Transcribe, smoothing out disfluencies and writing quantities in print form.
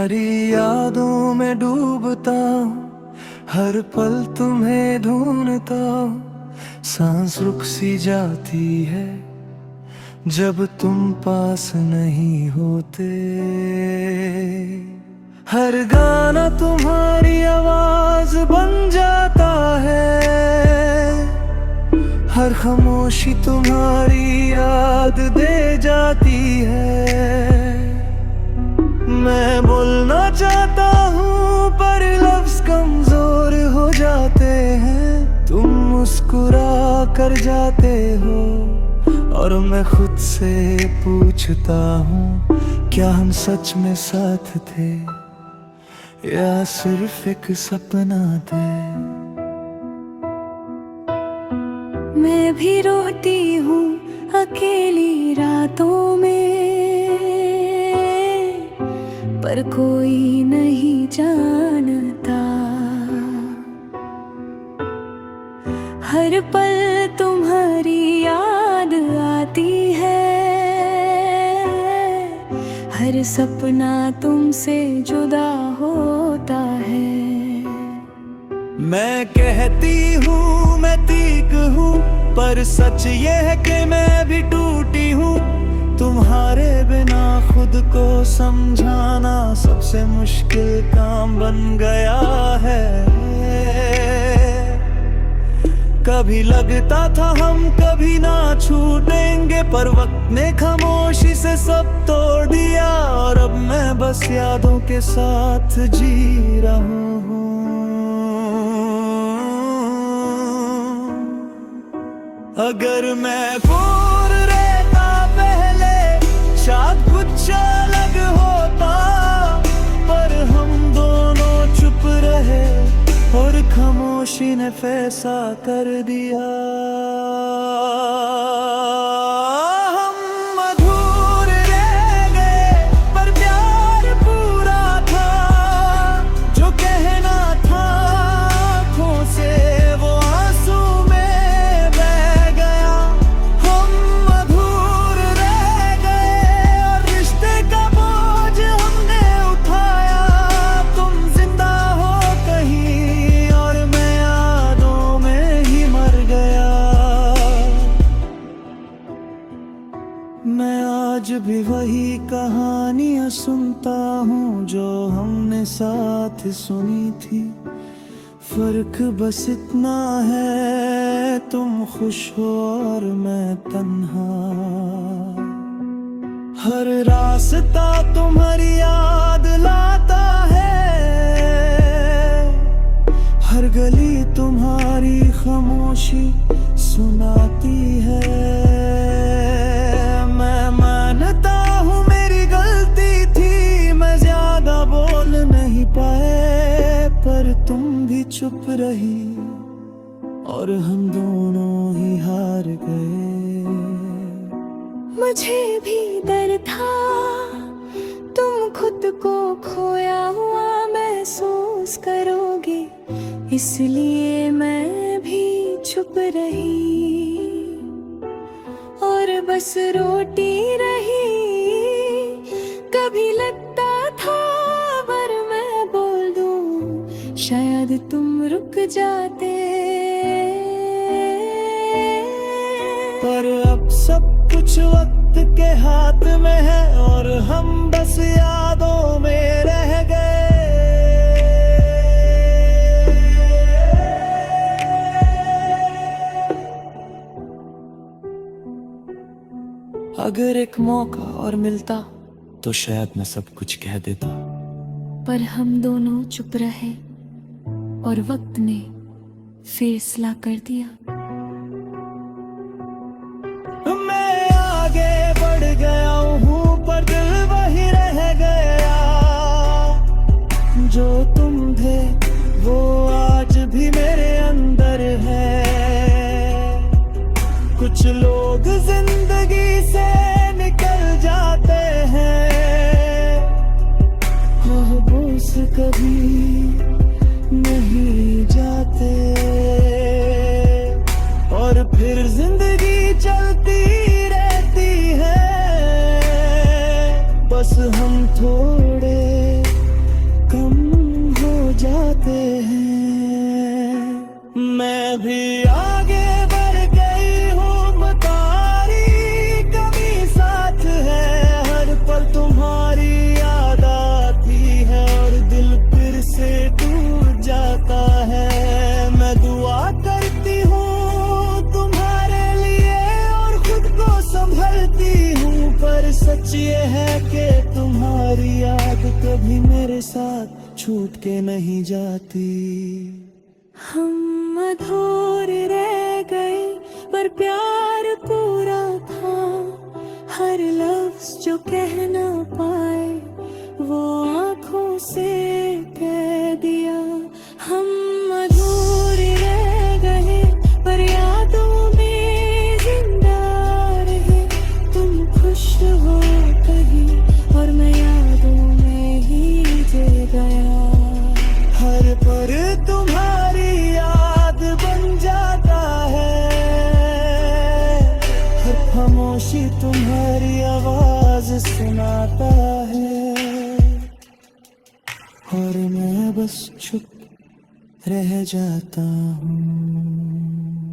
तुम्हारी यादों में डूबता हूँ, हर पल तुम्हें ढूंढता हूँ। सांस रुक सी जाती है जब तुम पास नहीं होते। हर गाना तुम्हारी आवाज बन जाता है, हर खामोशी तुम्हारी याद दे जाती है। मैं बोलना चाहता हूँ पर लफ्ज कमजोर हो जाते हैं। तुम मुस्कुरा कर जाते हो और मैं खुद से पूछता हूँ, क्या हम सच में साथ थे या सिर्फ एक सपना थे। मैं भी रोती हूँ अकेली रातों में, पर कोई नहीं जानता। हर पल तुम्हारी याद आती है, हर सपना तुमसे जुदा होता है। मैं कहती हूँ मैं ठीक हूँ, पर सच ये है कि मैं भी टूटी हूँ। तुम्हारे बिना खुद को समझाना सबसे मुश्किल काम बन गया है। कभी लगता था हम कभी ना छूटेंगे, पर वक्त ने खामोशी से सब तोड़ दिया। और अब मैं बस यादों के साथ जी रहा हूँ। अगर मैं दूर रहता पहले शायद कुछ अलग होता, पर हम दोनों चुप रहे और खामोशी ने फैसला कर दिया। हम अधूर रह गए पर प्यार पूरा था, जो कहना था आँखों से वो आंसू में बह गया। हम अधूर रह गए और रिश्ते का बोझ हमने उठाया। तुम जिंदा हो कहीं और मैं यादों में ही मर गया। मैं आज भी वही कहानियां सुनता हूँ जो हमने साथ सुनी थी। फर्क बस इतना है, तुम खुश हो और मैं तन्हा। हर रास्ता तुम्हारी याद लाता है, हर गली तुम्हारी खामोशी सुनाती है। मैं मानता हूँ मेरी गलती थी, मैं ज्यादा बोल नहीं पाए, पर तुम भी चुप रही और हम दोनों ही हार गए। मुझे भी डर था तुम खुद को खोया हुआ महसूस करोगे, इसलिए मैं भी चुप रही और बस रोती रही। कभी लगता था अगर मैं बोल दूं शायद तुम रुक जाते, पर अब सब कुछ वक्त के हाथ में है और हम बस यादों में रह गए। अगर एक मौका और मिलता तो शायद मैं सब कुछ कह देता, पर हम दोनों चुप रहे और वक्त ने फैसला कर दिया। मैं आगे बढ़ गया हूँ पर दिल वही रह गया। जो तुम थे वो आज भी मेरे अंदर है। कुछ लोग जिंदगी से निकल जाते हैं, महबूस कभी नहीं जाते, और फिर जिंदगी चलती रहती है। बस हम थोड़े मैं भी आगे बढ़ गई हूँ, मतारी कभी साथ है, हर पल तुम्हारी याद आती है और दिल फिर से टूट जाता है। मैं दुआ करती हूँ तुम्हारे लिए और खुद को संभलती हूँ, पर सच ये है कि तुम्हारी याद कभी मेरे साथ छूट के नहीं जाती। हम अधूरे रह गए पर प्यार पूरा था, हर लफ्ज जो कह ना पाए वो आँखों से कह दिया। हम अधूरे रह गए पर यादों में जिंदा रहे, तुम खुश हो कहीं और मैं यादों में ही जी गया। हर पर तुम्हारी याद बन जाता है, हर खामोशी तुम्हारी आवाज सुनाता है, और मैं बस चुप रह जाता हूँ।